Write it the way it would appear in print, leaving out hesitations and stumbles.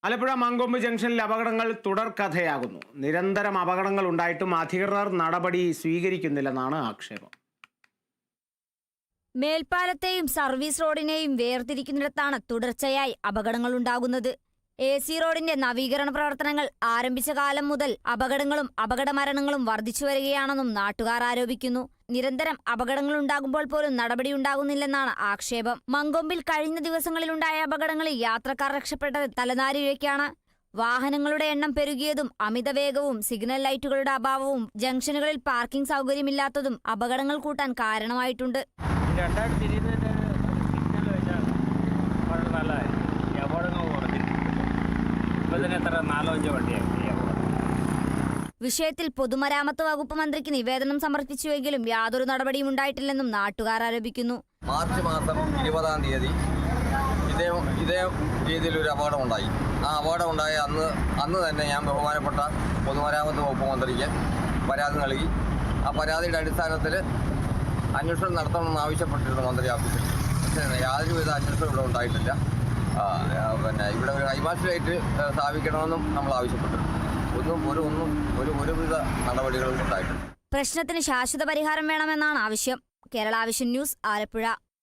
ആലപ്പുഴ മങ്കൊമ്പ് ജംഗ്ഷനിൽ അപകടങ്ങൾ തുടർക്കഥയാകുന്നു. നിരന്തരം അപകടങ്ങൾ ഉണ്ടായിട്ടും അധികൃതർ നടപടി സ്വീകരിക്കുന്നില്ലെന്നാണ് ആക്ഷേപം. മേൽപ്പാലത്തെയും സർവീസ് റോഡിനെയും വേർതിരിക്കുന്നിടത്താണ് തുടർച്ചയായി അപകടങ്ങൾ ഉണ്ടാകുന്നത്. AC റോഡിന്റെ നവീകരണ പ്രവർത്തനങ്ങൾ ആരംഭിച്ച കാലം മുതൽ അപകടങ്ങളും അപകടമരണങ്ങളും വർദ്ധിച്ചു വരികയാണെന്നും നാട്ടുകാർ ആരോപിക്കുന്നു. നിരന്തരം അപകടങ്ങൾ ഉണ്ടാകുമ്പോൾ പോലും നടപടിയുണ്ടാകുന്നില്ലെന്നാണ് ആക്ഷേപം. മങ്കൊമ്പിൽ കഴിഞ്ഞ ദിവസങ്ങളിലുണ്ടായ അപകടങ്ങളിൽ യാത്രക്കാർ രക്ഷപ്പെട്ടത് തലനാരിഴയ്ക്കാണ്. വാഹനങ്ങളുടെ എണ്ണം പെരുകിയതും അമിതവേഗവും സിഗ്നൽ ലൈറ്റുകളുടെ അഭാവവും ജംഗ്ഷനുകളിൽ പാർക്കിംഗ് സൗകര്യമില്ലാത്തതും അപകടങ്ങൾ കൂട്ടാൻ കാരണമായിട്ടുണ്ട്. വിഷയത്തിൽ പൊതുമരാമത്ത് വകുപ്പ് മന്ത്രിക്ക് നിവേദനം സമർപ്പിച്ചുവെങ്കിലും യാതൊരു നടപടിയും ഉണ്ടായിട്ടില്ലെന്നും നാട്ടുകാർ ആരോപിക്കുന്നു. മാർച്ച് മാസം 20-ാം തീയതി ഇതേ രീതിയിലൊരു അപകടം ഉണ്ടായി. ആ അപകടം ഉണ്ടായ അന്ന് തന്നെ ഞാൻ ബഹുമാനപ്പെട്ട പൊതുമരാമത്ത് വകുപ്പ് മന്ത്രിക്ക് പരാതി നൽകി. ആ പരാതിയുടെ അടിസ്ഥാനത്തിൽ അന്വേഷണം നടത്തണമെന്ന് ആവശ്യപ്പെട്ടിരുന്നു മന്ത്രി ഓഫീസിൽ. പക്ഷേ യാതൊരുവിധ അന്വേഷണം ഇവിടെ ഉണ്ടായിട്ടില്ല. ഇവിടെ ഒരു ഹൈമാസ്റ്റ് ലൈറ്റ് സ്ഥാപിക്കണമെന്നും നമ്മൾ ആവശ്യപ്പെട്ടിരുന്നു. ഒരുവിധ നടപടികളും ഉണ്ടായിട്ടുണ്ട്. പ്രശ്നത്തിന് ശാശ്വത പരിഹാരം വേണമെന്നാണ് ആവശ്യം. Kerala vision news, Alappuzha.